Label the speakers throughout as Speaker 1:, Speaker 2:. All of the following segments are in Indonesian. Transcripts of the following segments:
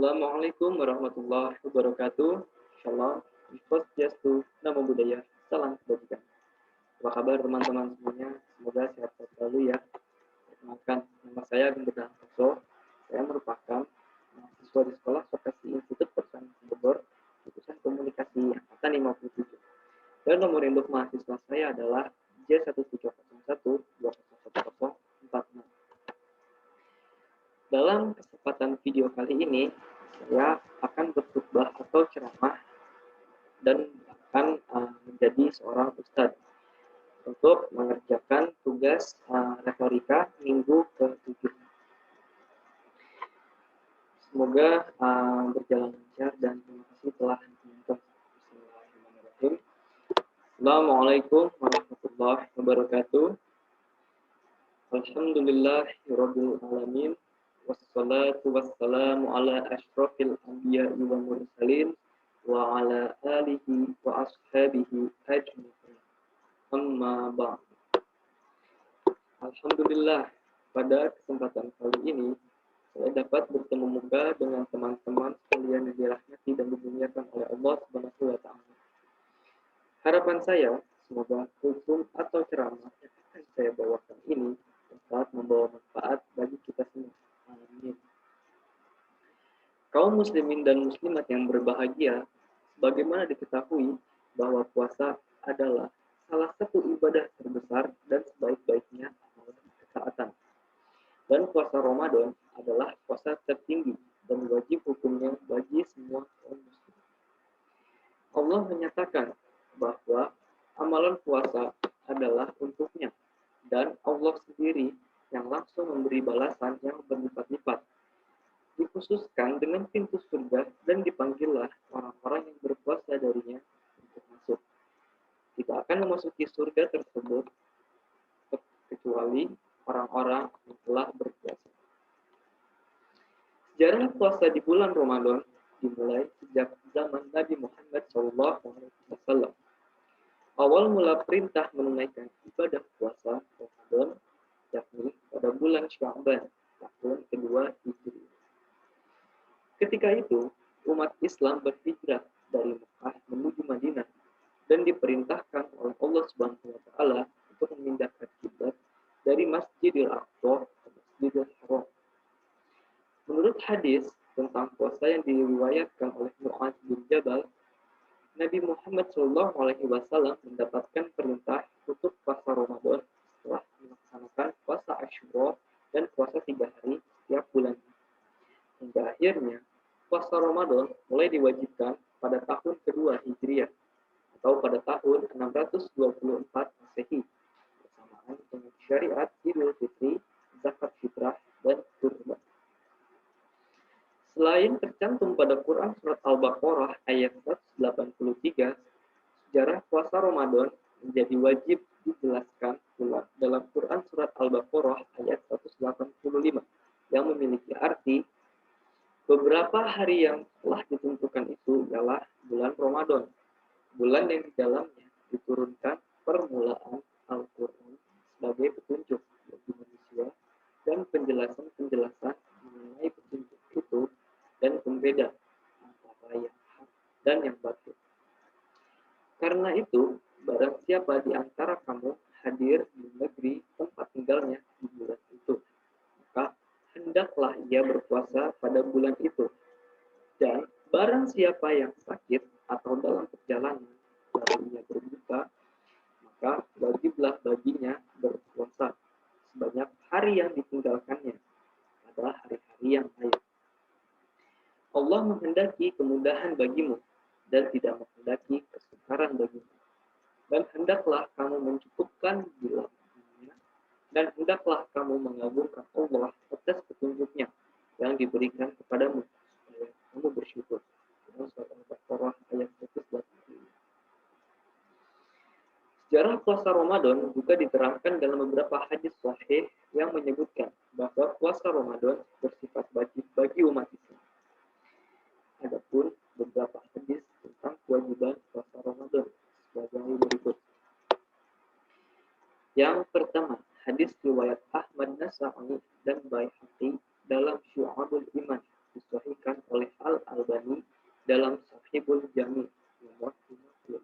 Speaker 1: Assalamualaikum warahmatullahi wabarakatuh. Insyaallah, Swastiastu, Namo Buddhaya, salam kebajikan. Apa kabar teman-teman semuanya? Semoga sehat-sehat selalu ya. Perkenalkan, nama saya Gendera Koso. Saya merupakan mahasiswa di Sekolah Vokasi Institut Pertanian Bogor, jurusan Komunikasi Angkatan 57. Dan nomor induk mahasiswa saya adalah J1301201046. Dalam kesempatan video kali ini, saya akan berkhutbah atau ceramah dan akan menjadi seorang ustadz untuk mengerjakan tugas retorika minggu ke-7. Semoga berjalan lancar dan terima kasih telah menonton. Bismillahirrahmanirrahim. Assalamualaikum warahmatullahi wabarakatuh. Alhamdulillahirabbil alamin. Wassalatu wassalamu ala asyrafil anbiya'i wal mursalin wa ala alihi wa ashabihi ajma'in. Amma ba'd. Alhamdulillah, pada kesempatan kali ini saya dapat bertemu muka dengan teman-teman sekalian yang dirahmati dan dimuliakan oleh Allah Subhanahu wa taala. Harapan saya semoga hukum atau ceramah yang akan saya bawakan ini dapat membawa manfaat bagi kita semua. Amin. Kaum muslimin dan muslimat yang berbahagia, bagaimana diketahui bahwa puasa adalah salah satu ibadah terbesar dan sebaik-baiknya amalan ketaatan. Dan puasa Ramadan adalah puasa tertinggi dan wajib hukumnya bagi semua kaum muslim. Allah menyatakan bahwa amalan puasa adalah untuknya dan Allah sendiri yang langsung memberi balasan yang berlipat-lipat. Dikhususkan dengan pintu surga dan dipanggillah orang-orang yang berpuasa darinya untuk masuk. Tidak akan memasuki surga tersebut kecuali orang-orang yang telah berpuasa. Sejarah puasa di bulan Ramadan dimulai sejak zaman Nabi Muhammad SAW. Awal mula perintah menunaikan ibadah puasa Ramadan yakni pada bulan Sya'ban tahun kedua Hijriah. Ketika itu, umat Islam berhijrah dari Mekah menuju Madinah dan diperintahkan oleh Allah Subhanahu wa taala untuk memindahkan kiblat dari Masjidil Aqsa ke Masjidil Haram. Menurut hadis tentang puasa yang diriwayatkan oleh Mu'adz bin Jabal, Nabi Muhammad SAW mendapatkan perintah untuk puasa Ramadan setelah melaksanakan puasa Asyura dan puasa 3 hari setiap bulan. Hingga akhirnya, puasa Ramadan mulai diwajibkan pada tahun kedua Hijriah atau pada tahun 624 Masehi bersamaan dengan syariat Idul Fitri, zakat fitrah, dan kurban. Selain tercantum pada Quran Surat Al-Baqarah ayat 183, sejarah puasa Ramadan menjadi wajib dijelaskan pula dalam Quran Surat Al-Baqarah ayat 185 yang memiliki arti beberapa hari yang telah ditentukan itu ialah bulan Ramadan, bulan yang di dalamnya diturunkan permulaan Al-Quran sebagai petunjuk bagi manusia dan penjelasan-penjelasan mengenai petunjuk itu dan pembeda antara yang hak dan yang batil. Karena itu, barang siapa di antara kamu hadir di negeri tempat tinggalnya di bulan itu, maka hendaklah ia berpuasa pada bulan itu. Dan barang siapa yang sakit atau dalam perjalanan lalu ia berbuka, maka wajiblah baginya berpuasa sebanyak hari yang ditinggalkannya pada hari-hari yang lain. Allah menghendaki kemudahan bagimu dan tidak menghendaki kesukaran bagimu. Dan hendaklah kamu mencukupkan bila dunia, dan hendaklah kamu mengagungkan Allah atas petunjuknya yang diberikan kepadamu supaya kamu bersyukur. Surat Al-Baqarah ayat 185. Sejarah puasa Ramadan juga diterangkan dalam beberapa hadis sahih yang menyebutkan bahwa puasa Ramadan bersifat wajib bagi umat Islam. Adapun beberapa hadis tentang kewajiban puasa Ramadan sebagai berikut. Yang pertama, hadis riwayat Ahmad Nasa'i dan Baihaqi dalam Syu'abul Iman disahihkan oleh dalam Sahihul Jami nomor 50.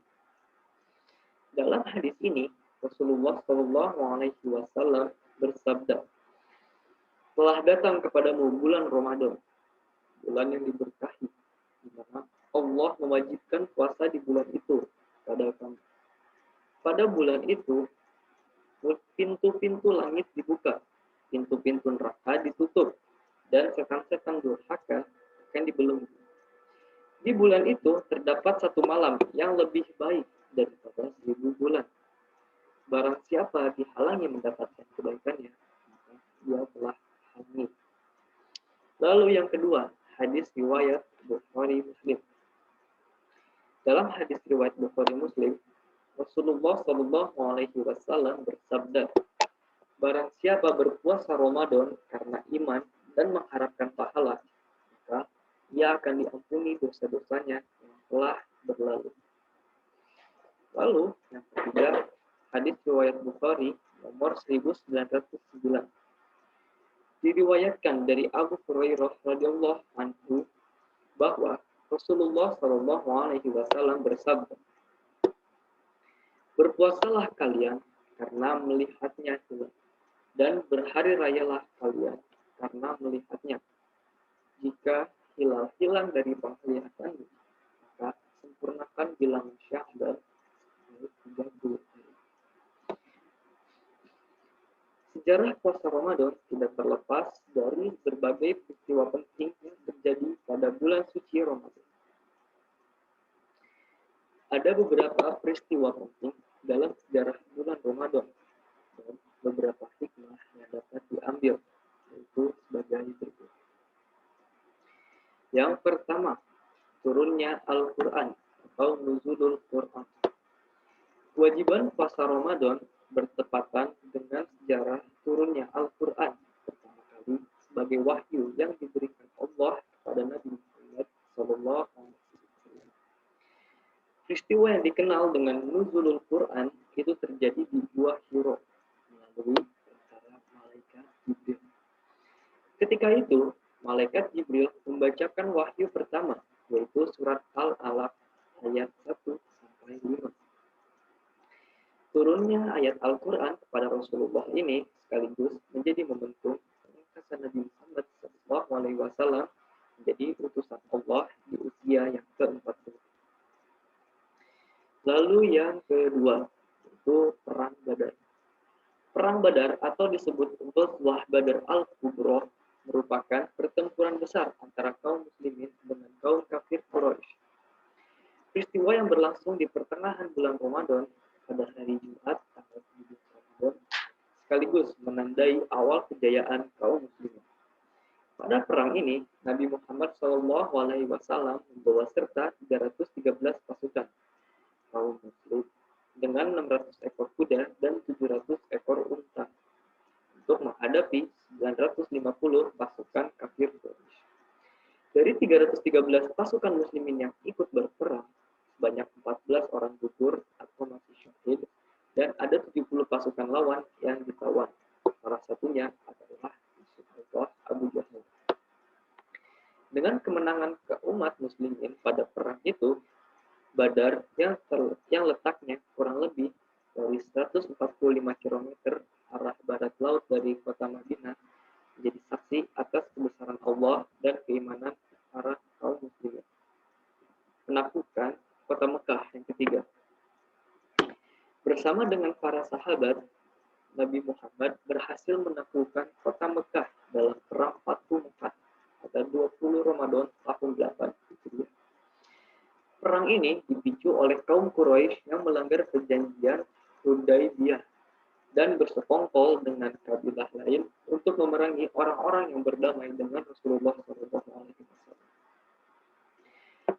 Speaker 1: Dalam hadis ini Rasulullah Shallallahu Alaihi Wasallam bersabda, telah datang kepadamu bulan Ramadan, bulan yang diberkahi, di mana Allah mewajibkan puasa di bulan itu pada kamu. Pada bulan itu, pintu-pintu langit dibuka, pintu-pintu neraka ditutup, dan setan-setan durhaka akan dibelenggu. Di bulan itu terdapat satu malam yang lebih baik daripada 1000 bulan. Barang siapa dihalangi mendapatkan kebaikannya, maka dia telah hanyut. Lalu yang kedua, hadis riwayat Bukhari Muslim. Dalam hadis riwayat Bukhari Muslim, Rasulullah Shallallahu Alaihi Wasallam bersabda, barang siapa berpuasa Ramadan karena iman dan mengharapkan pahala, maka ia akan diampuni dosa-dosanya yang telah berlalu. Lalu yang ketiga, hadis riwayat Bukhari nomor 1909. Diriwayatkan dari Abu Hurairah radhiyallahu anhu bahwa Rasulullah Shallallahu Alaihi Wasallam bersabda, berpuasalah kalian karena melihatnya hilal, dan berhari rayalah kalian karena melihatnya. Jika hilal hilang dari penglihatanmu, maka sempurnakan bilangan Sya'ban 30 hari. Sejarah puasa Ramadan tidak terlepas dari berbagai peristiwa penting yang terjadi pada bulan suci Ramadan. Ada beberapa peristiwa penting dalam sejarah bulan Ramadan dan beberapa hikmah yang dapat diambil, yaitu sebagai berikut. Yang pertama, turunnya Al-Quran atau nuzulul Quran. Kewajiban puasa Ramadan bertepatan dengan sejarah turunnya Al-Quran pertama kali sebagai wahyu yang diberikan Allah kepada Nabi Muhammad SAW. Peristiwa yang dikenal dengan nuzulul Quran itu terjadi di Gua Hiro melalui perantara malaikat Jibril. Ketika itu, malaikat Jibril membacakan wahyu pertama, yaitu surat Al-Alaq ayat 1 sampai 5. Turunnya ayat Al-Quran kepada Rasulullah ini sekaligus menjadi momentum pengangkatan Nabi Muhammad SAW menjadi utusan Allah di usia yang ke-40. Lalu yang kedua, yaitu Perang Badar. Perang Badar atau disebut Ghazwah Badar Al-Kubra merupakan pertempuran besar antara kaum muslimin dengan kaum kafir Quraisy. Peristiwa yang berlangsung di pertengahan bulan Ramadan pada hari Jumat tanggal 7 Ramadan sekaligus menandai awal kejayaan kaum muslimin. Pada perang ini, Nabi Muhammad SAW membawa serta 313 pasukan kaum muslim dengan 600 ekor kuda dan 700 ekor unta untuk menghadapi 950 pasukan kafir Quraisy. Dari 313 pasukan muslimin yang ikut berperang, sebanyak 14 orang gugur atau mati syahid dan ada 70 pasukan lawan yang ditawan. Salah satunya adalah musuh Abu Jahal. Dengan kemenangan umat muslimin pada perang itu, Badar yang letaknya kurang lebih dari 145 km arah barat laut dari kota Madinah menjadi saksi atas kebesaran Allah dan keimanan para kaum muslimin. Menaklukkan kota Mekah yang ketiga. Bersama dengan para sahabat, Nabi Muhammad berhasil menaklukkan kota Mekah dalam perang Fathu Mekah pada 20 Ramadan tahun 8 Hijriah. Perang ini dipicu oleh kaum Quraisy yang melanggar perjanjian Hudaybiyah dan bersekongkol dengan kabilah lain untuk memerangi orang-orang yang berdamai dengan Rasulullah SAW.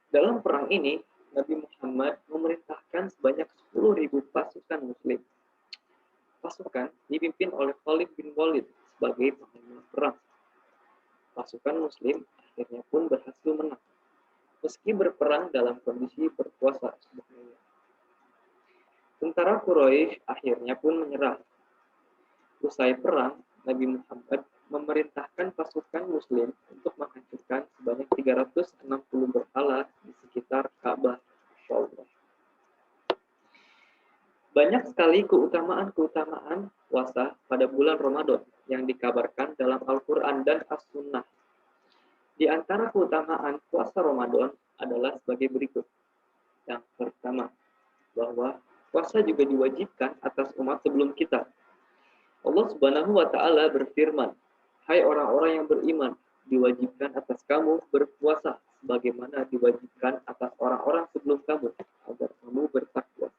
Speaker 1: Dalam perang ini, Nabi Muhammad memerintahkan sebanyak 10.000 pasukan muslim. Pasukan dipimpin oleh Khalid bin Walid sebagai panglima perang. Pasukan muslim akhirnya pun berhasil menang, meski berperang dalam kondisi berpuasa. Tentara Quraisy akhirnya pun menyerah. Usai perang, Nabi Muhammad memerintahkan pasukan muslim untuk menghancurkan sebanyak 360 berhala di sekali keutamaan-keutamaan puasa pada bulan Ramadan yang dikabarkan dalam Al-Quran dan As-Sunnah. Di antara keutamaan puasa Ramadan adalah sebagai berikut. Yang pertama, bahwa puasa juga diwajibkan atas umat sebelum kita. Allah Subhanahu wa Ta'ala berfirman, "Hai orang-orang yang beriman, diwajibkan atas kamu berpuasa sebagaimana diwajibkan atas orang-orang sebelum kamu agar kamu bertakwa."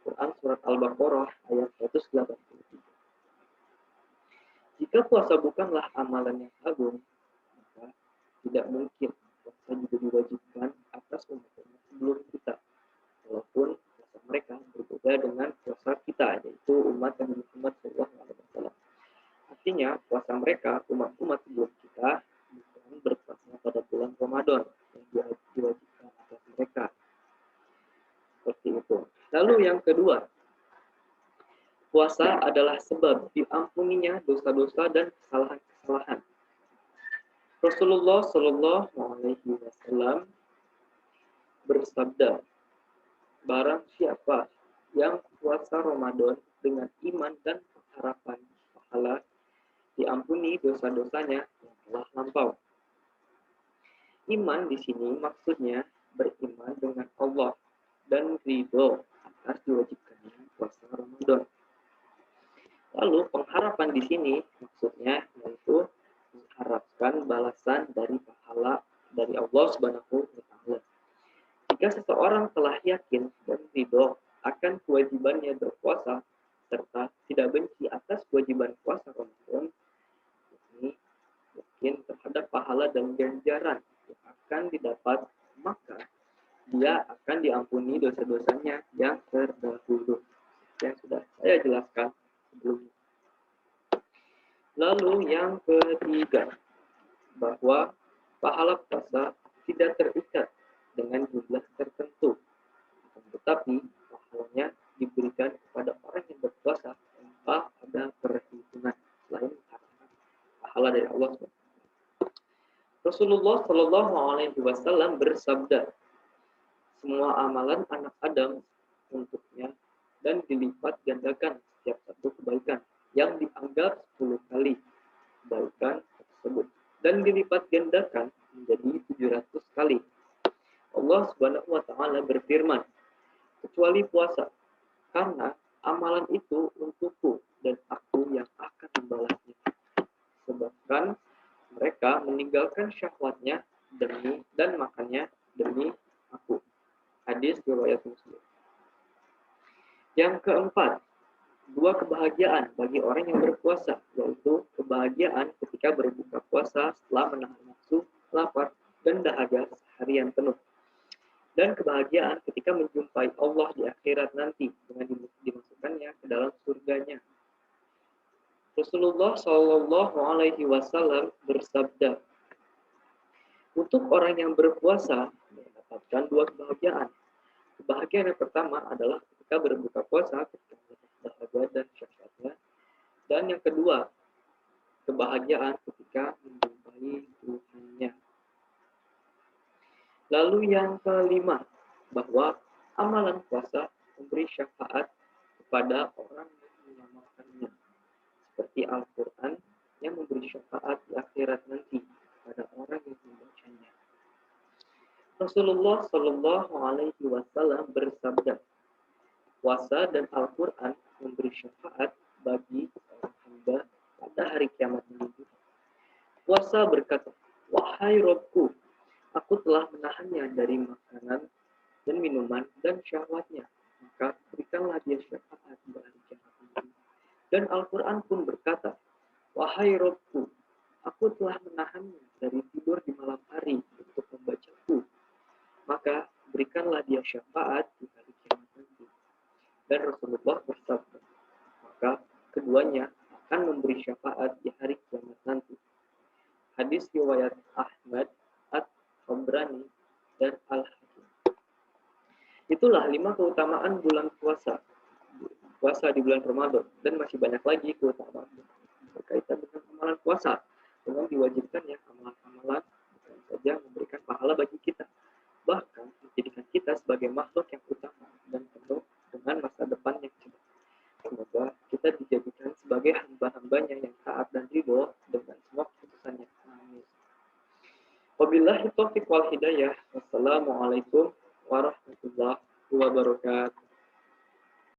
Speaker 1: Quran surat Al-Baqarah ayat 183. Jika puasa bukanlah amalan yang agung, maka tidak mungkin puasa juga diwajibkan atas umat-umat sebelum kita. Walaupun puasa mereka berbeda dengan puasa kita, yaitu umat Nabi Muhammad SAW. Artinya, puasa mereka, umat-umat sebelum kita, bukan berpuasa pada bulan Ramadan yang diwajibkan atas mereka. Seperti itu. Lalu yang kedua, puasa adalah sebab diampuninya dosa-dosa dan kesalahan-kesalahan. Rasulullah Shallallahu Alaihi Wasallam bersabda, barang siapa yang puasa Ramadan dengan iman dan harapan pahala, diampuni dosa-dosanya yang telah lampau. Iman di sini maksudnya beriman dengan Allah dan ridho atas diwajibkannya puasa Ramadan. Lalu pengharapan di sini maksudnya yaitu mengharapkan balasan dari pahala dari Allah Subhanahu wa Ta'ala. Jika seseorang telah yakin dan ridho akan kewajibannya berpuasa serta tidak benci atas kewajiban puasa Ramadan, ini yakin terhadap pahala dan ganjaran yang akan didapat, maka dia akan diampuni dosa-dosanya yang terdahulu, yang sudah saya jelaskan sebelumnya. Lalu yang ketiga, bahwa pahala puasa tidak terikat dengan jumlah tertentu, tetapi pahalanya diberikan kepada orang yang berpuasa tanpa ada perhitungan selain karena pahala dari Allah. Rasulullah Shallallahu Alaihi Wasallam bersabda, semua amalan anak Adam untuknya dan dilipat gandakan setiap satu kebaikan yang dianggap 10 kali kebaikan tersebut dan dilipat gandakan menjadi 700 kali. Allah Subhanahu wa Ta'ala berfirman, kecuali puasa, karena amalan itu untukku dan aku yang akan membalasnya. Sebabkan mereka meninggalkan syahwatnya demi dan makannya demi aku. Hadis riwayat Muslim. Yang keempat, dua kebahagiaan bagi orang yang berpuasa, yaitu kebahagiaan ketika berbuka puasa setelah menahan nafsu, lapar, dan dahaga seharian penuh. Dan kebahagiaan ketika menjumpai Allah di akhirat nanti dengan dimasukkannya ke dalam surganya. Rasulullah Shallallahu Alaihi Wasallam bersabda, untuk orang yang berpuasa mendapatkan dua kebahagiaan. Kebahagiaan yang pertama adalah ketika berbuka puasa, ketika dahaga dan syahwatnya. Dan yang kedua, kebahagiaan ketika menjumpai Tuhannya. Lalu yang kelima, bahwa amalan puasa memberi syafaat kepada orang yang mengamalkannya. Seperti Al-Quran yang memberi syafaat di akhirat nanti kepada orang yang membacanya. Rasulullah Shallallahu Alaihi Wasallam bersabda, puasa dan Al-Quran memberi syafaat bagi seorang hamba pada hari kiamat nanti. Puasa berkata, wahai Robku, aku telah menahannya dari makanan dan minuman dan syahwatnya, maka berikanlah dia syafaat di hari kiamat nanti. Dan Al-Quran pun berkata, wahai Robku, aku telah menahannya dari tidur di malam hari untuk membacaku, maka berikanlah dia syafaat di hari kiamat nanti. Dan Rasulullah bersabda, maka keduanya akan memberi syafaat di hari kiamat nanti. Hadis riwayat Ahmad, At-Tabrani, dan Al-Hakim. Itulah 5 keutamaan bulan puasa di bulan Ramadan, dan masih banyak lagi keutamaan berkaitan dengan amalan puasa, dengan diwajibkannya amalan-amalan bukan saja memberikan pahala bagi kita, bahkan menjadikan kita sebagai makhluk yang utama dan penuh dengan masa depan yang cerah. kita dijadikan sebagai hamba-hambanya yang taat dan ridho dengan semua keputusannya. Amin. Wabillahi taufiq wal hidayah. Wassalamualaikum warahmatullahi wabarakatuh.